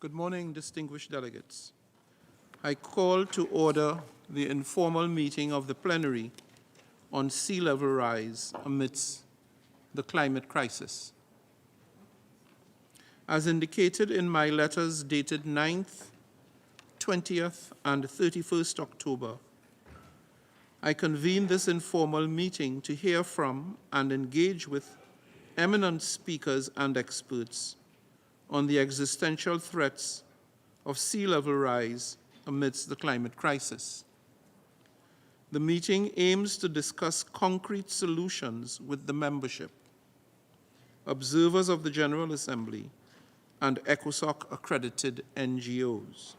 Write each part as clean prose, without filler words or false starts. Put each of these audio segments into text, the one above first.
Good morning, distinguished delegates. I call to order the informal meeting of the plenary on sea level rise amidst the climate crisis. As indicated in my letters dated 9th, 20th, and 31st October, I convened this informal meeting to hear from and engage with eminent speakers and experts on the existential threats of sea level rise amidst the climate crisis. The meeting aims to discuss concrete solutions with the membership, observers of the General Assembly, and ECOSOC-accredited NGOs.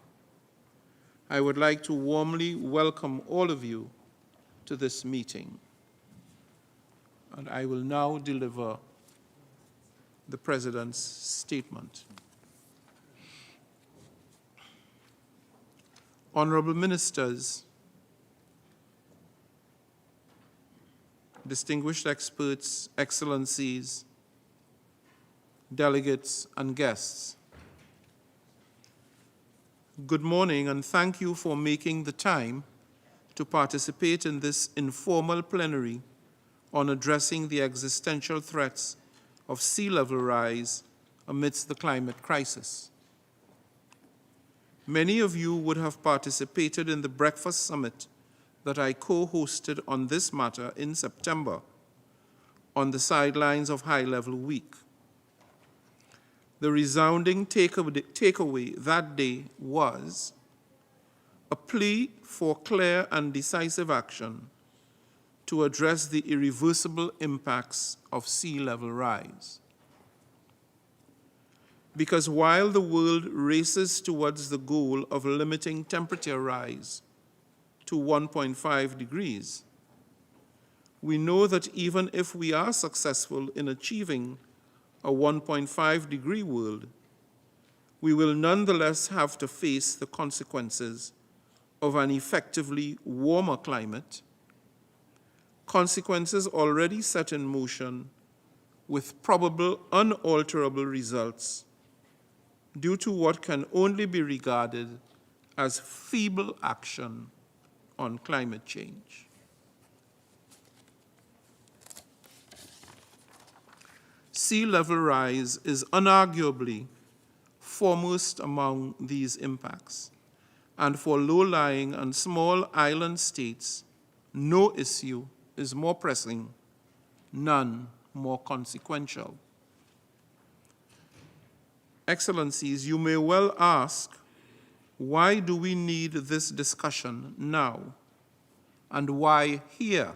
I would like to warmly welcome all of you to this meeting. And I will now deliver the President's statement. Honorable Ministers, distinguished experts, excellencies, delegates, and guests, good morning and thank you for making the time to participate in this informal plenary on addressing the existential threats of sea level rise amidst the climate crisis. Many of you would have participated in the breakfast summit that I co-hosted on this matter in September on the sidelines of High Level Week. The resounding takeaway that day was a plea for clear and decisive action to address the irreversible impacts of sea level rise. Because while the world races towards the goal of limiting temperature rise to 1.5 degrees, we know that even if we are successful in achieving a 1.5 degree world, we will nonetheless have to face the consequences of an effectively warmer climate, consequences already set in motion with probable unalterable results due to what can only be regarded as feeble action on climate change. Sea level rise is unarguably foremost among these impacts, and for low-lying and small island states, no issue is more pressing, none more consequential. Excellencies, you may well ask, why do we need this discussion now? And why here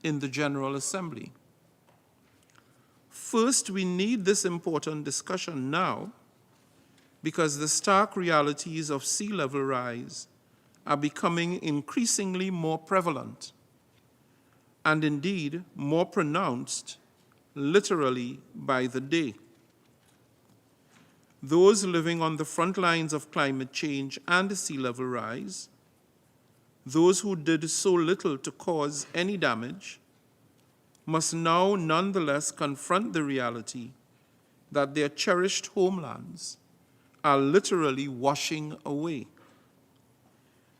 in the General Assembly? First, we need this important discussion now because the stark realities of sea level rise are becoming increasingly more prevalent and indeed more pronounced literally by the day. Those living on the front lines of climate change and sea level rise, those who did so little to cause any damage, must now nonetheless confront the reality that their cherished homelands are literally washing away,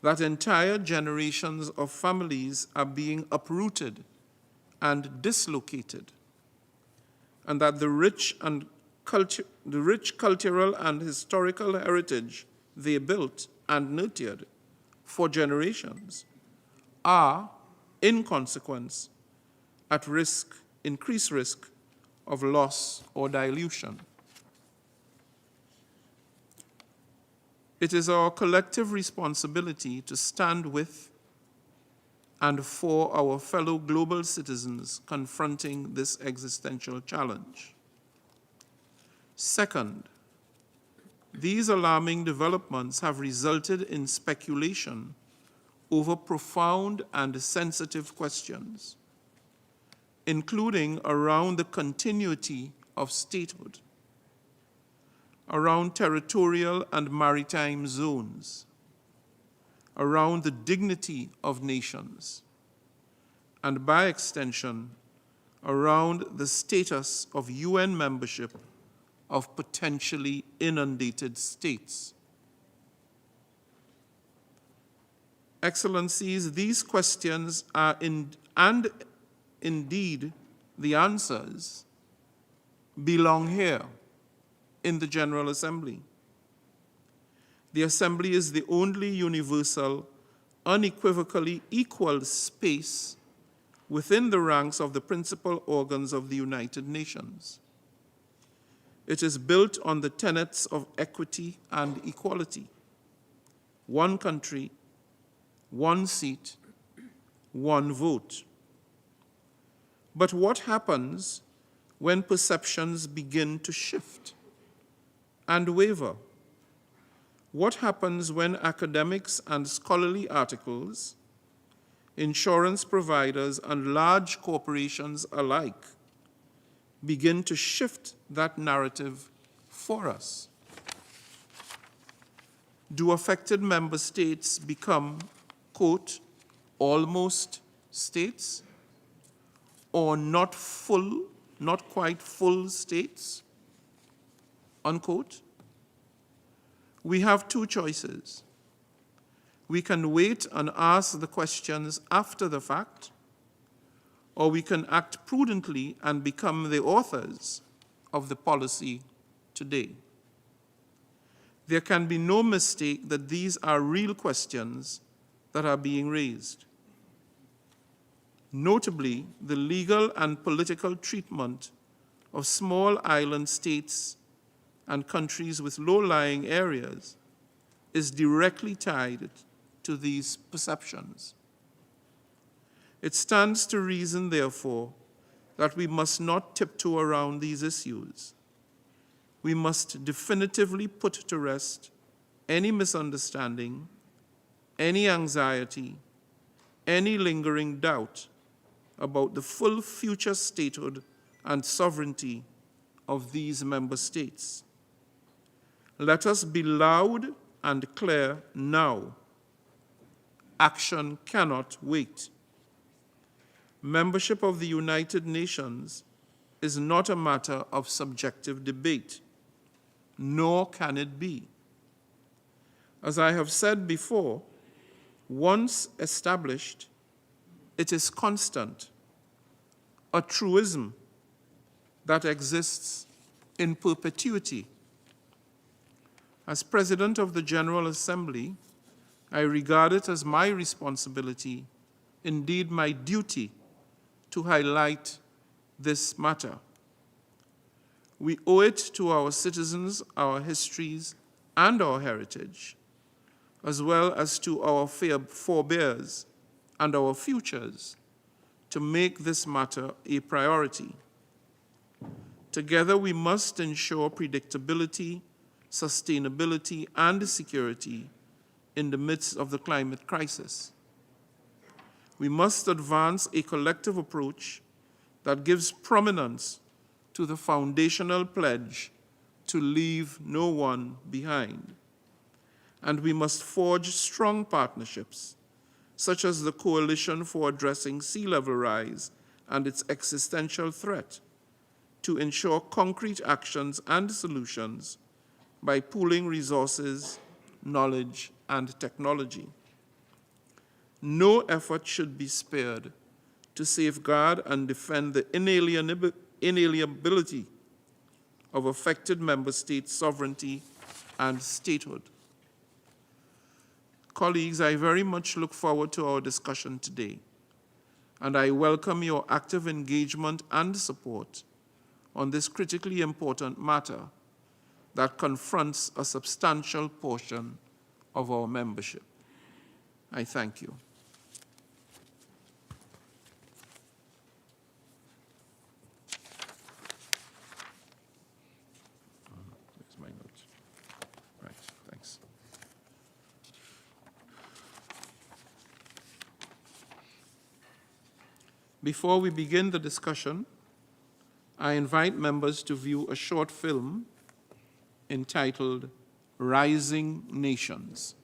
that entire generations of families are being uprooted and dislocated, and that the rich cultural and historical heritage they built and nurtured for generations are, in consequence, at risk, increased risk of loss or dilution. It is our collective responsibility to stand with and for our fellow global citizens confronting this existential challenge. Second, these alarming developments have resulted in speculation over profound and sensitive questions, including around the continuity of statehood, around territorial and maritime zones, around the dignity of nations, and by extension, around the status of UN membership of potentially inundated states. Excellencies, these questions are and indeed the answers belong here in the General Assembly. The Assembly is the only universal, unequivocally equal space within the ranks of the principal organs of the United Nations. It is built on the tenets of equity and equality. One country, one seat, one vote. But what happens when perceptions begin to shift and waver? What happens when academics and scholarly articles, insurance providers, and large corporations alike begin to shift that narrative for us? Do affected member states become, quote, almost states, or not quite full states, unquote? We have two choices. We can wait and ask the questions after the fact, or we can act prudently and become the authors of the policy today. There can be no mistake that these are real questions that are being raised. Notably, the legal and political treatment of small island states and countries with low-lying areas is directly tied to these perceptions. It stands to reason, therefore, that we must not tiptoe around these issues. We must definitively put to rest any misunderstanding, any anxiety, any lingering doubt about the full future statehood and sovereignty of these member states. Let us be loud and clear now. Action cannot wait. Membership of the United Nations is not a matter of subjective debate, nor can it be. As I have said before, once established, it is constant, a truism that exists in perpetuity. As President of the General Assembly, I regard it as my responsibility, indeed my duty, to highlight this matter. We owe it to our citizens, our histories, and our heritage, as well as to our forebears and our futures, to make this matter a priority. Together, we must ensure predictability, sustainability, and security in the midst of the climate crisis. We must advance a collective approach that gives prominence to the foundational pledge to leave no one behind. And we must forge strong partnerships, such as the Coalition for Addressing Sea Level Rise and its Existential Threat, to ensure concrete actions and solutions by pooling resources, knowledge, and technology. No effort should be spared to safeguard and defend the inalienability of affected member states' sovereignty and statehood. Colleagues, I very much look forward to our discussion today, and I welcome your active engagement and support on this critically important matter that confronts a substantial portion of our membership. I thank you. There's my note. Right, thanks. Before we begin the discussion, I invite members to view a short film entitled Rising Nations.